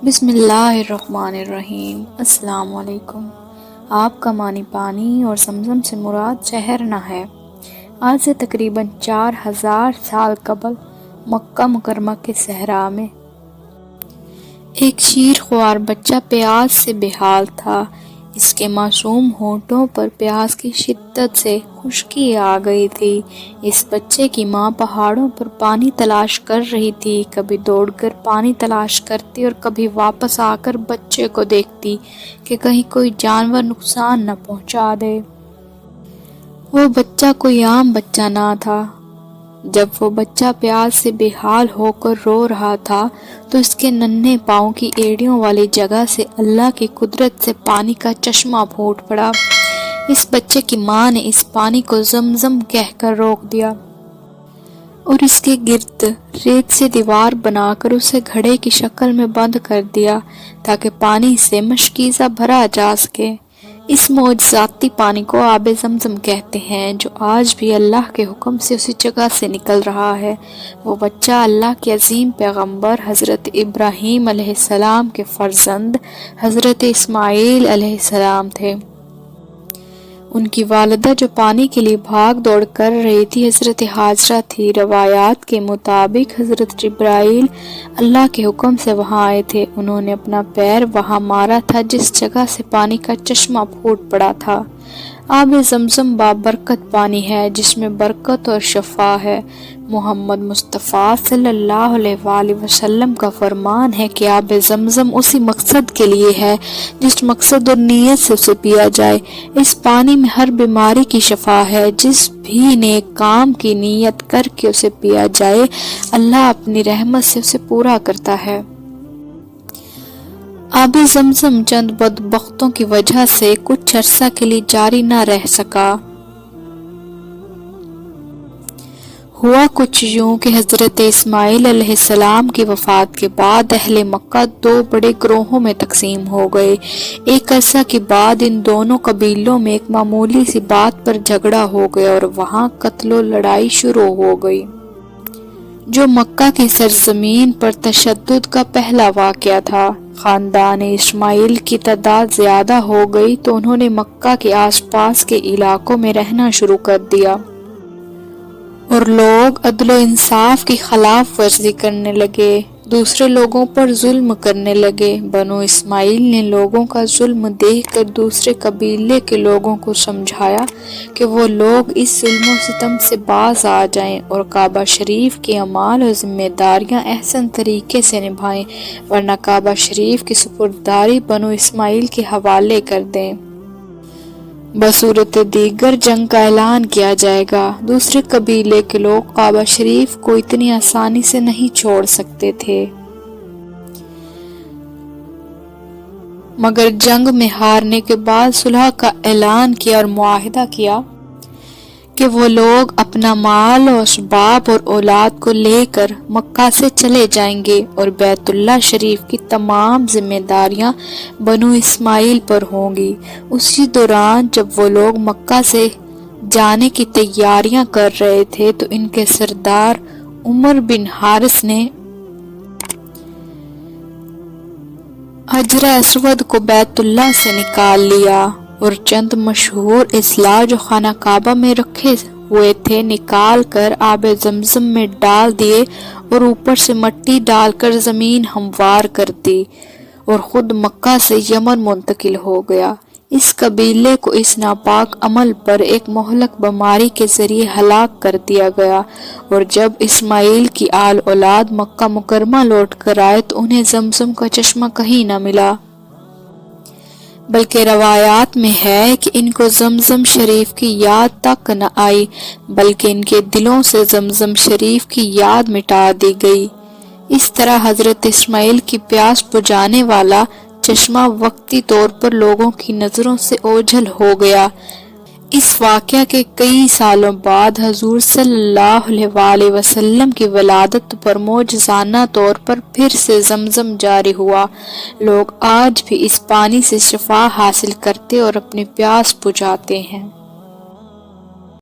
بسم اللہ الرحمن الرحیم۔ السلام علیکم۔ آپ کا معنی پانی اور زمزم سے مراد شہر نہ ہے۔ آج سے تقریباً 4000 سال قبل مکہ مکرمہ کے صحرا میں ایک شیر خوار بچہ پیاس سے بے حال تھا۔ اس کے معصوم ہونٹوں پر پیاس کی شدت سے خشکی آ گئی تھی۔ اس بچے کی ماں پہاڑوں پر پانی تلاش کر رہی تھی، کبھی دوڑ کر پانی تلاش کرتی اور کبھی واپس آ کر بچے کو دیکھتی کہ کہیں کوئی جانور نقصان نہ پہنچا دے۔ وہ بچہ کوئی عام بچہ نہ تھا۔ جب وہ بچہ پیاس سے بے حال ہو کر رو رہا تھا تو اس کے ننھے پاؤں کی ایڑیوں والی جگہ سے اللہ کی قدرت سے پانی کا چشمہ پھوٹ پڑا۔ اس بچے کی ماں نے اس پانی کو زمزم کہہ کر روک دیا اور اس کے گرد ریت سے دیوار بنا کر اسے گھڑے کی شکل میں بند کر دیا تاکہ پانی سے مشکیزہ بھرا جا سکے۔ اس معجزاتی پانی کو آب زمزم کہتے ہیں جو آج بھی اللہ کے حکم سے اسی جگہ سے نکل رہا ہے۔ وہ بچہ اللہ کے عظیم پیغمبر حضرت ابراہیم علیہ السلام کے فرزند حضرت اسماعیل علیہ السلام تھے۔ ان کی والدہ جو پانی کے لیے بھاگ دوڑ کر رہی تھی حضرت ہاجرہ تھی۔ روایات کے مطابق حضرت جبرائیل اللہ کے حکم سے وہاں آئے تھے۔ انہوں نے اپنا پیر وہاں مارا تھا جس جگہ سے پانی کا چشمہ پھوٹ پڑا تھا۔ آب زمزم بابرکت پانی ہے جس میں برکت اور شفا ہے۔ محمد مصطفیٰ صلی اللہ علیہ وآلہ وسلم کا فرمان ہے کہ آب زمزم اسی مقصد کے لیے ہے جس مقصد اور نیت سے اسے پیا جائے۔ اس پانی میں ہر بیماری کی شفا ہے۔ جس بھی نیک کام کی نیت کر کے اسے پیا جائے اللہ اپنی رحمت سے اسے پورا کرتا ہے۔ آب زمزم چند بدبختوں کی وجہ سے کچھ عرصہ کے لیے جاری نہ رہ سکا۔ ہوا کچھ یوں کہ حضرت اسماعیل علیہ السلام کی وفات کے بعد اہل مکہ دو بڑے گروہوں میں تقسیم ہو گئے۔ ایک عرصہ کے بعد ان دونوں قبیلوں میں ایک معمولی سی بات پر جھگڑا ہو گیا اور وہاں قتل و لڑائی شروع ہو گئی، جو مکہ کی سرزمین پر تشدد کا پہلا واقعہ تھا۔ خاندان اسماعیل کی تعداد زیادہ ہو گئی تو انہوں نے مکہ کے آس پاس کے علاقوں میں رہنا شروع کر دیا اور لوگ عدل و انصاف کی خلاف ورزی کرنے لگے، دوسرے لوگوں پر ظلم کرنے لگے۔ بنو اسماعیل نے لوگوں کا ظلم دیکھ کر دوسرے قبیلے کے لوگوں کو سمجھایا کہ وہ لوگ اس ظلم و ستم سے باز آ جائیں اور کعبہ شریف کے اعمال اور ذمہ داریاں احسن طریقے سے نبھائیں، ورنہ کعبہ شریف کی سپرداری بنو اسماعیل کے حوالے کر دیں۔ بصورت دیگر جنگ کا اعلان کیا جائے گا۔ دوسرے قبیلے کے لوگ کعبہ شریف کو اتنی آسانی سے نہیں چھوڑ سکتے تھے، مگر جنگ میں ہارنے کے بعد صلح کا اعلان کیا اور معاہدہ کیا کہ وہ لوگ اپنا مال و اسباب اور اولاد کو لے کر مکہ سے چلے جائیں گے اور بیت اللہ شریف کی تمام ذمہ داریاں بنو اسماعیل پر ہوں گی۔ اسی دوران جب وہ لوگ مکہ سے جانے کی تیاریاں کر رہے تھے تو ان کے سردار عمر بن حارث نے حجر اسود کو بیت اللہ سے نکال لیا اور چند مشہور اضلاع جو خانہ کعبہ میں رکھے ہوئے تھے نکال کر آب زمزم میں ڈال دیے اور اوپر سے مٹی ڈال کر زمین ہموار کر دی اور خود مکہ سے یمن منتقل ہو گیا۔ اس قبیلے کو اس ناپاک عمل پر ایک مہلک بیماری کے ذریعے ہلاک کر دیا گیا، اور جب اسماعیل کی آل اولاد مکہ مکرمہ لوٹ کر آئے تو انہیں زمزم کا چشمہ کہیں نہ ملا، بلکہ روایات میں ہے کہ ان کو زمزم شریف کی یاد تک نہ آئی، بلکہ ان کے دلوں سے زمزم شریف کی یاد مٹا دی گئی۔ اس طرح حضرت اسماعیل کی پیاس بجھانے والا چشمہ وقتی طور پر لوگوں کی نظروں سے اوجھل ہو گیا۔ اس واقعہ کے کئی سالوں بعد حضور صلی اللہ علیہ وآلہ وسلم کی ولادت پر معجزانہ طور پر پھر سے زمزم جاری ہوا۔ لوگ آج بھی اس پانی سے شفا حاصل کرتے اور اپنی پیاس بجھاتے ہیں۔